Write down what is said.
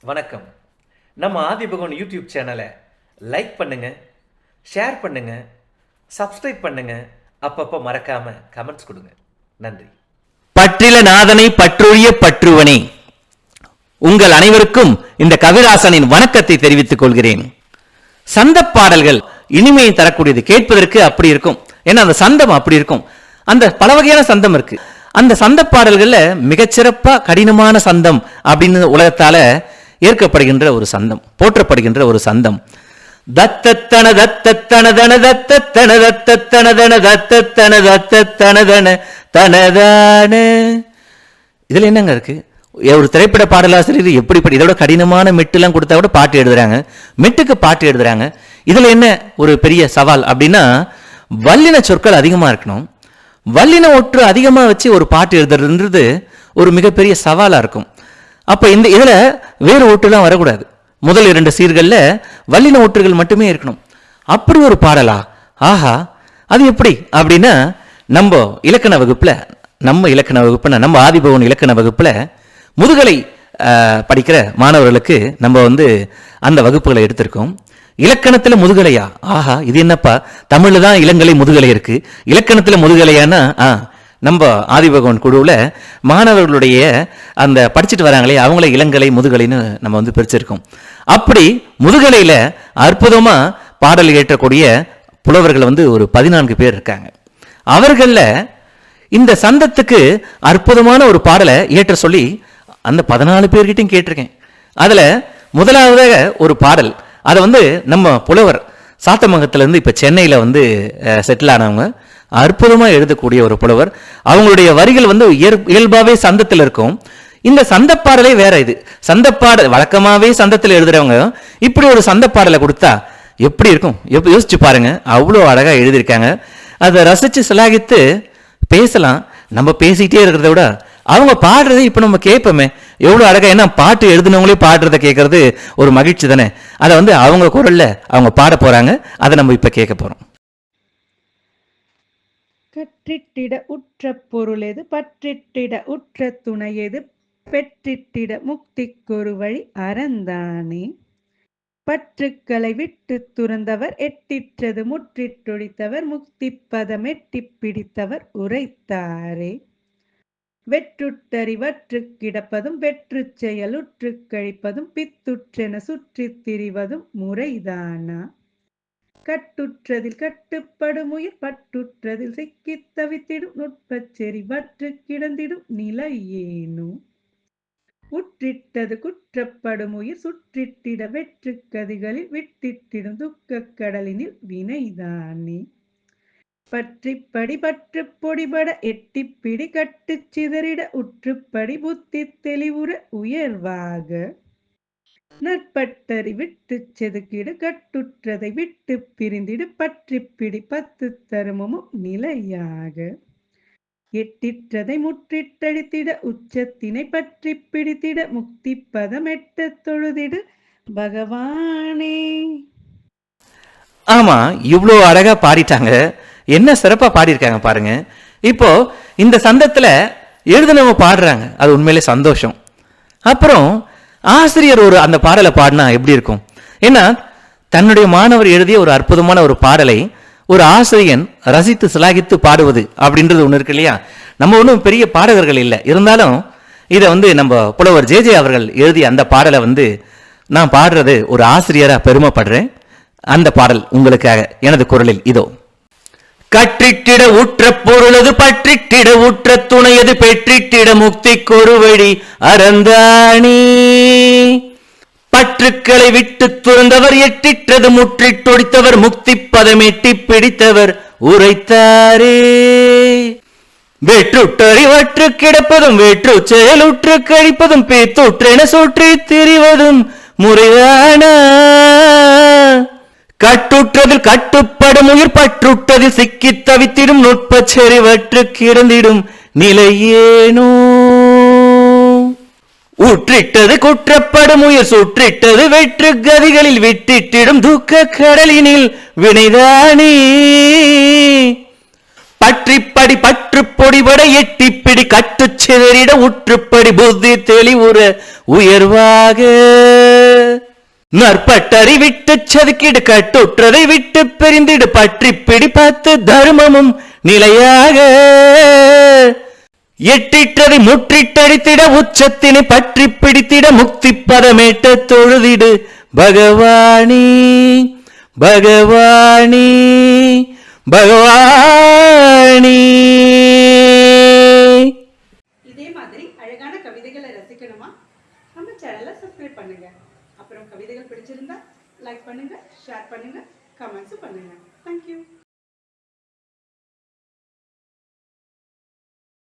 வணக்கம். நம்ம ஆதிபகவன் யூடியூப் சேனலை லைக் பண்ணுங்க, ஷேர் பண்ணுங்க, சப்ஸ்கிரைப் பண்ணுங்க. அப்பப்போ மறக்காம கமெண்ட்ஸ் கொடுங்க. நன்றி. பற்றில நாதனை பற்றொழிய பற்றுவனே. உங்கள் அனைவருக்கும் இந்த கவிராசனின் வணக்கத்தை தெரிவித்துக் கொள்கிறேன். சந்த பாடல்கள் இனிமையை தரக்கூடியது, கேட்பதற்கு அப்படி இருக்கும். ஏன்னா அந்த சந்தம் அப்படி இருக்கும். அந்த பல வகையான சந்தம் இருக்கு. அந்த சந்த பாடல்கள்ல மிகச்சிறப்பா கடினமான சந்தம் அப்படின்னு உலகத்தால ஏற்கப்படுகின்ற ஒரு சந்தம், போற்றப்படுகின்ற ஒரு சந்தம். தத்தத்தன தத்தத்தனதன தத்தத்தன தத்தத்தனதன தத்தத்தன தத்தத்தனதன தனதான. இதுல என்னங்க இருக்கு? ஒரு திரைப்பட பாடலாசிரியர் எப்படிப்பட்ட இதோட கடினமான மெட்டுலாம் கொடுத்தா கூட பாட்டு எழுதுறாங்க, மெட்டுக்கு பாட்டு எழுதுறாங்க. இதுல என்ன ஒரு பெரிய சவால் அப்படின்னா, வல்லின சொற்கள் அதிகமா இருக்கணும். வல்லின ஒற்று அதிகமா வச்சு ஒரு பாட்டு எழுதுறதுன்றது ஒரு மிகப்பெரிய சவாலா இருக்கும். அப்ப இந்த இதுல வேறு ஒற்றுலாம் வரக்கூடாது. முதல் 2 சீர்கள்ல வல்லின ஒற்றுகள் மட்டுமே இருக்கணும். அப்படி ஒரு பாடலா? ஆஹா, அது எப்படி அப்படின்னா, நம்ம இலக்கண வகுப்புல நம்ம ஆதிபகவன் இலக்கண வகுப்புல முதுகலை படிக்கிற மாணவர்களுக்கு நம்ம அந்த வகுப்புகளை எடுத்திருக்கோம். இலக்கணத்துல முதுகலையா? ஆஹா, இது என்னப்பா, தமிழ்ல தான் இளங்கலை முதுகலை இருக்கு, இலக்கணத்துல முதுகலையானா? நம்ம ஆதிபகவன் குழுவில் மாணவர்களுடைய அந்த படிச்சுட்டு வராங்களே அவங்கள இளங்கலை முதுகலைன்னு நம்ம பிரிச்சிருக்கோம். அப்படி முதுகலையில அற்புதமா பாடல் ஏற்றக்கூடிய புலவர்கள் ஒரு 14 பேர் இருக்காங்க. அவர்கள இந்த சந்தத்துக்கு அற்புதமான ஒரு பாடலை ஏற்ற சொல்லி அந்த 14 பேர்கிட்டையும் கேட்டிருக்கேன். அதுல முதலாவதாக ஒரு பாடல், அதை நம்ம புலவர் சாத்தமங்கத்திலிருந்து இப்ப சென்னையில செட்டில் ஆனவங்க, அற்புதமா எழுதக்கூடிய ஒரு புலவர். அவங்களுடைய வரிகள் இயல்பாவே சந்தத்தில் இருக்கும். இந்த சந்த பாடலே வேற. இது சந்த பாடல் வழக்கமாவே சந்தத்தில் எழுதுறவங்க இப்படி ஒரு சந்த பாடலை கொடுத்தா எப்படி இருக்கும்? யோசிச்சு பாருங்க. அவ்வளோ அழகா எழுதியிருக்காங்க. அதை ரசிச்சு சிலாகித்து பேசலாம். நம்ம பேசிக்கிட்டே இருக்கிறத விட அவங்க பாடுறதை இப்ப நம்ம கேட்போமே, எவ்வளவு அழகா. ஏன்னா பாட்டு எழுதினவங்களே பாடுறதை கேட்கறது ஒரு மகிழ்ச்சி தானே. அதை அவங்க குரல்ல அவங்க பாட போறாங்க. அதை நம்ம இப்ப கேட்க போறோம். கற்றிட்டிட உற்ற பொருளெது, பற்றிட்டிட உற்ற துணையெது, பெற்றிட்டிட முக்திக்கொரு வழி அறந்தானே. பற்றுக்களை விட்டு துறந்தவர், எட்டிற்றது முற்றிட்டொழித்தவர், முக்தி பதம் எட்டி பிடித்தவர் உரைத்தாரே. வெற்றுட்டறிவற்று கிடப்பதும் வெற்று செயலுற்று கழிப்பதும் பித்துற்றென சுற்றி திரிவதும் முறைதானா. கட்டுற்றதில் கட்டுப்படுமுயிர், பட்டுற்றதில் சிக்கித் தவித்திடும் நுட்பச் செறிவற்று கிடந்திடும் நிலையேனோ. உற்றிட்டது குற்றப்படுமுயிர், சுற்றிட்டிட வெற்று கதிகளில் விட்டிட்டிடும் துக்கக் கடலினில் வினைதானே. பற்றிப்படி பற்று பொடிபட எட்டிப்பிடி கட்டு சிதறிட உற்றுப்படி புத்தி தெளிவுற உயர்வாக. நற்பட்டறி விட்டு செதுக்கிடு கட்டுற்றதை விட்டு பிரிந்திடு, பற்றிப்பிடி 10 தருமமும் நிலையாக. எட்டிற்றதை முற்றிட்டழித்திட உச்சத்தினை பற்றி பிடித்திட, முக்தி பதம் எட்ட தொழுதிடு பகவானே. ஆமா, இவ்வளோ அழகா பாடிட்டாங்க. என்ன சிறப்பா பாடியிருக்காங்க பாருங்க. இப்போ இந்த சந்தத்துல எழுதுனவங்க பாடுறாங்க, அது உண்மையிலே சந்தோஷம். அப்புறம் ஆசிரியர் அந்த பாடலை பாடினா எப்படி இருக்கும்? ஏன்னா தன்னுடைய மாணவர் எழுதிய ஒரு அற்புதமான ஒரு பாடலை ஒரு ஆசிரியன் ரசித்து சிலாகித்து பாடுவது அப்படின்றது ஒன்று இருக்கு இல்லையா? நம்ம ஒன்றும் பெரிய பாடகர்கள் இல்லை, இருந்தாலும் இதை நம்ம புலவர் ஜே அவர்கள் எழுதிய அந்த பாடலை நான் பாடுறது ஒரு ஆசிரியரா பெருமைப்படுறேன். அந்த பாடல் உங்களுக்காக எனது குரலில் இதோ. கற்றிட்டிட உற்ற பொருளது, பற்றிட்டிட உற்ற துணையது, பெற்றிட்டிட முக்திக்கொரு வழி அறந்தானே. பற்றுக்களை விட்டு துறந்தவர், எட்டிற்றது முற்றிட்டொடித்தவர், முக்தி பதம் எட்டி பிடித்தவர் உரைத்தாரே. வெற்றுட்டறிவற்று கிடப்பதும் வெற்று செயலுற்று கழிப்பதும் பேத்துற்றென சுற்றி திரிவதும் முறைதானா. கட்டுற்றதில் கட்டுப்படும் உயிர், பற்றுட்டதில் சிக்கித் தவித்திடும் நுட்பச் செறிவற்று கிடந்திடும் நிலையேனோ. உற்றிட்டது குற்றப்படும் உயிர், சுற்றிட்டது வெற்று கதிகளில் விட்டிட்டிடும் துக்க கடலினில் வினைதானே. பற்றிப்படி பற்று பொடிபட எட்டிப்பிடி கட்டுச் சிதறிட உற்றுப்படி புத்தி தெளிவுற உயர்வாக நற்பட்டறி விட்டு சதுக்கிடு கட்டுற்றதை விட்டு பிரிந்திடு பற்றி பிடிப்பத்து தர்மமும் நிலையாக எட்டிற்றதை முற்றிட்டடித்திட உச்சத்தினை பற்றி பிடித்திட முக்தி பதமேட்ட தொழுதிடு பகவானி பகவானி பகவானி. இதே மாதிரி அழகான கவிதைகளை ரசிக்கணுமா? நம்ம சேனலை சப்ஸ்கிரைப் பண்ணுங்க. அப்புறம் கவிதைகள் பிடிச்சிருந்தா லைக் பண்ணுங்க, ஷேர் பண்ணுங்க, கமெண்ட்ஸ் பண்ணுங்க. தேங்க்யூ.